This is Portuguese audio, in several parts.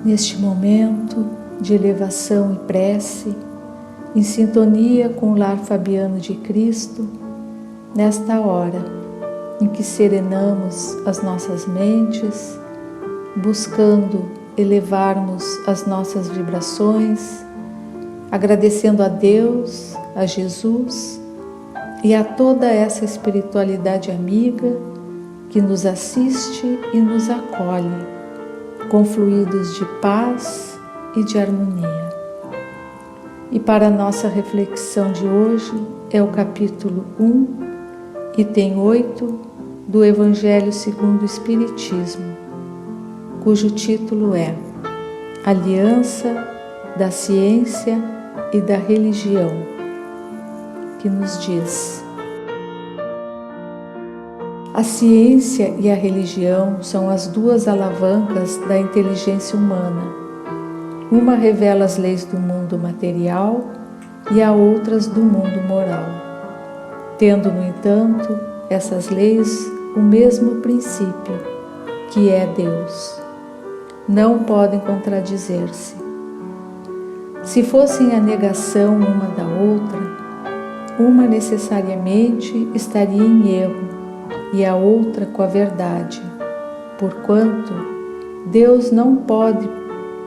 Neste momento de elevação e prece, em sintonia com o lar fabiano de Cristo, nesta hora em que serenamos as nossas mentes, buscando elevarmos as nossas vibrações, agradecendo a Deus, a Jesus e a toda essa espiritualidade amiga que nos assiste e nos acolhe, com fluidos de paz e de harmonia. E para a nossa reflexão de hoje é o capítulo 1, item 8 do Evangelho segundo o Espiritismo, cujo título é Aliança da Ciência e da Religião, que nos diz: a ciência e a religião são as duas alavancas da inteligência humana. Uma revela as leis do mundo material e a outras do mundo moral. Tendo, no entanto, essas leis o mesmo princípio, que é Deus. Não podem contradizer-se. Se fossem a negação uma da outra, uma necessariamente estaria em erro e a outra com a verdade, porquanto Deus não pode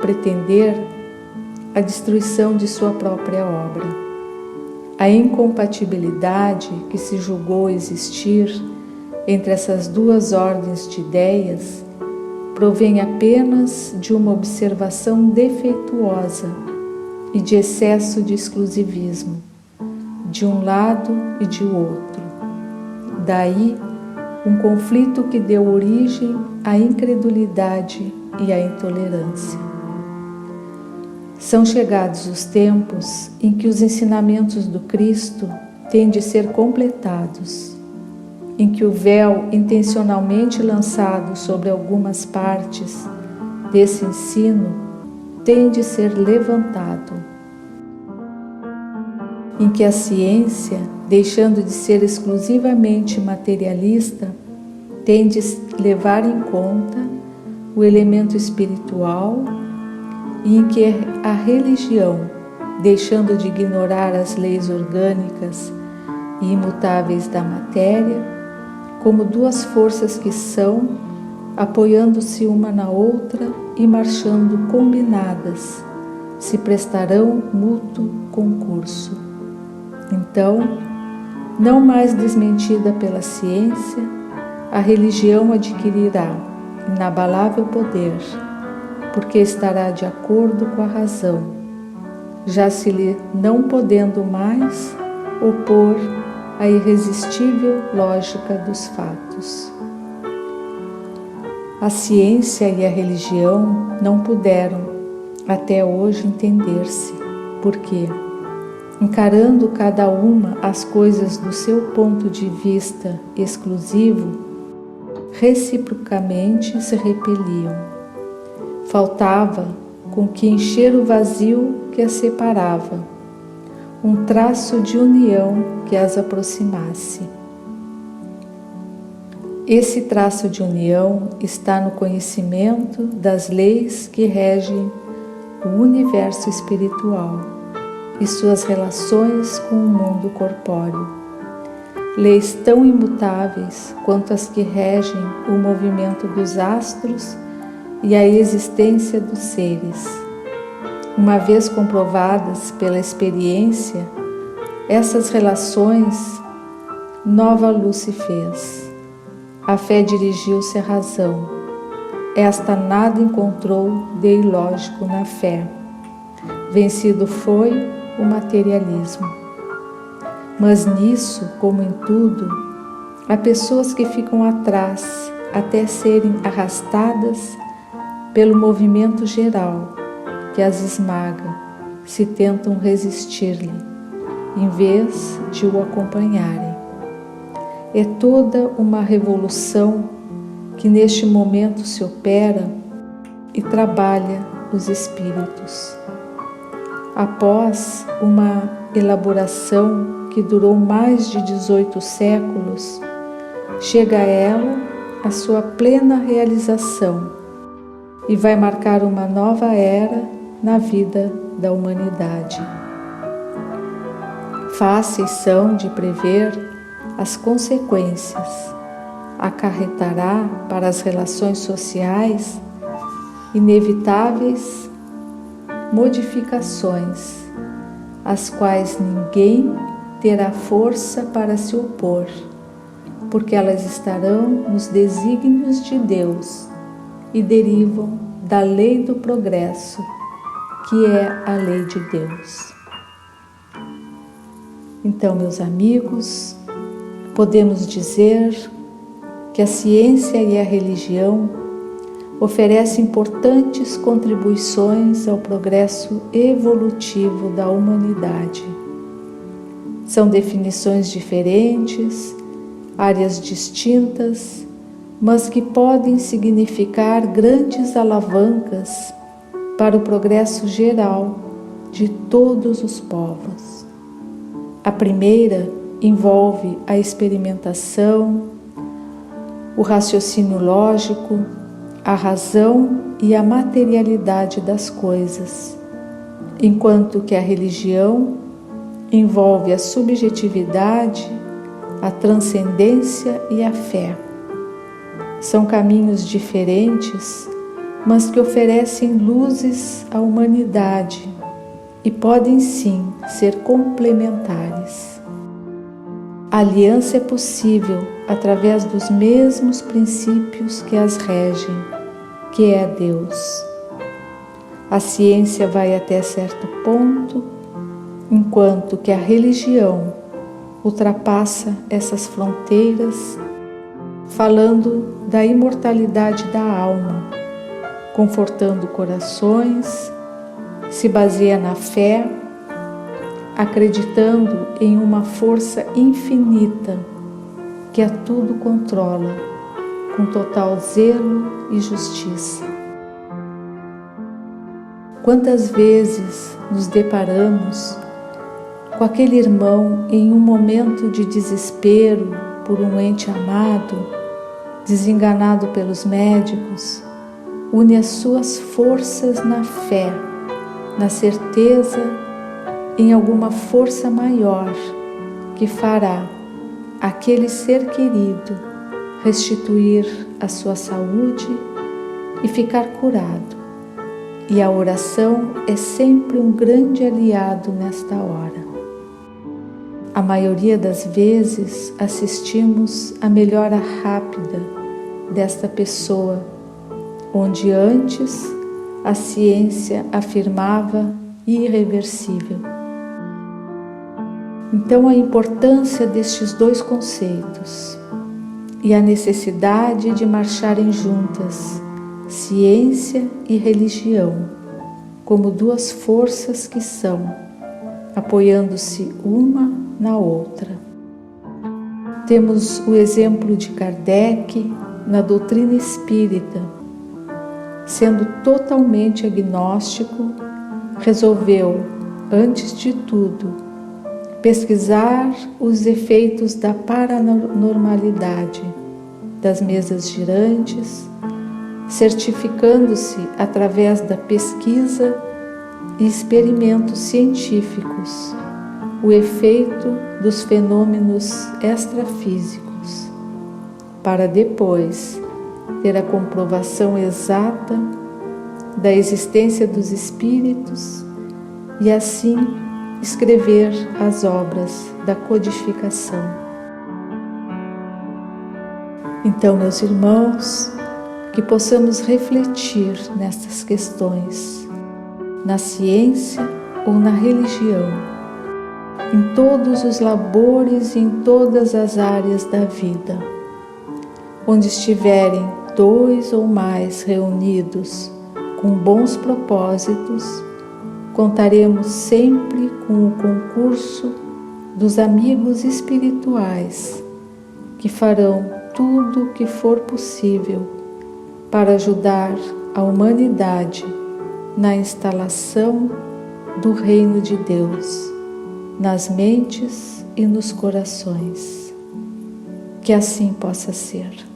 pretender a destruição de sua própria obra. A incompatibilidade que se julgou existir entre essas duas ordens de ideias provém apenas de uma observação defeituosa e de excesso de exclusivismo, de um lado e de outro. Daí, um conflito que deu origem à incredulidade e à intolerância. São chegados os tempos em que os ensinamentos do Cristo têm de ser completados, em que o véu intencionalmente lançado sobre algumas partes desse ensino tem de ser levantado, em que a ciência, deixando de ser exclusivamente materialista, tem de levar em conta o elemento espiritual e em que a religião, deixando de ignorar as leis orgânicas e imutáveis da matéria, como duas forças que são, apoiando-se uma na outra e marchando combinadas, se prestarão mútuo concurso. Então, não mais desmentida pela ciência, a religião adquirirá inabalável poder, porque estará de acordo com a razão, já se lhe não podendo mais opor à irresistível lógica dos fatos. A ciência e a religião não puderam até hoje entender-se, porque, encarando cada uma as coisas do seu ponto de vista exclusivo, reciprocamente se repeliam. Faltava com que encher o vazio que as separava, um traço de união que as aproximasse. Esse traço de união está no conhecimento das leis que regem o universo espiritual e suas relações com o mundo corpóreo. Leis tão imutáveis quanto as que regem o movimento dos astros e a existência dos seres. Uma vez comprovadas pela experiência, essas relações nova luz se fez. A fé dirigiu-se à razão. Esta nada encontrou de ilógico na fé. Vencido foi o materialismo. Mas nisso, como em tudo, há pessoas que ficam atrás até serem arrastadas pelo movimento geral que as esmaga, se tentam resistir-lhe, em vez de o acompanharem. É toda uma revolução que neste momento se opera e trabalha os espíritos. Após uma elaboração que durou mais de 18 séculos, chega a ela a sua plena realização, e vai marcar uma nova era na vida da humanidade. Fáceis são de prever as consequências. Acarretará para as relações sociais inevitáveis modificações, às quais ninguém terá força para se opor, porque elas estarão nos desígnios de Deus e derivam da lei do progresso, que é a lei de Deus. Então, meus amigos, podemos dizer que a ciência e a religião oferecem importantes contribuições ao progresso evolutivo da humanidade. São definições diferentes, áreas distintas, mas que podem significar grandes alavancas para o progresso geral de todos os povos. A primeira envolve a experimentação, o raciocínio lógico, a razão e a materialidade das coisas, enquanto que a religião envolve a subjetividade, a transcendência e a fé. São caminhos diferentes, mas que oferecem luzes à humanidade e podem sim ser complementares. A aliança é possível através dos mesmos princípios que as regem, que é Deus. A ciência vai até certo ponto, enquanto que a religião ultrapassa essas fronteiras, falando da imortalidade da alma, confortando corações, se baseia na fé, acreditando em uma força infinita que a tudo controla, com total zelo e justiça. Quantas vezes nos deparamos com aquele irmão em um momento de desespero por um ente amado, desenganado pelos médicos, une as suas forças na fé, na certeza em alguma força maior que fará aquele ser querido restituir a sua saúde e ficar curado. E a oração é sempre um grande aliado nesta hora. A maioria das vezes assistimos à melhora rápida desta pessoa, onde antes a ciência afirmava irreversível. Então, a importância destes dois conceitos e a necessidade de marcharem juntas, ciência e religião, como duas forças que são, apoiando-se uma na outra. Temos o exemplo de Kardec na doutrina espírita. Sendo totalmente agnóstico, resolveu, antes de tudo, pesquisar os efeitos da paranormalidade, das mesas girantes, certificando-se através da pesquisa e experimentos científicos o efeito dos fenômenos extrafísicos, para depois ter a comprovação exata da existência dos espíritos e assim escrever as obras da codificação. Então, meus irmãos, que possamos refletir nestas questões, na ciência ou na religião, em todos os labores e em todas as áreas da vida, onde estiverem dois ou mais reunidos com bons propósitos, contaremos sempre com o concurso dos amigos espirituais que farão tudo o que for possível para ajudar a humanidade na instalação do reino de Deus, nas mentes e nos corações. Que assim possa ser.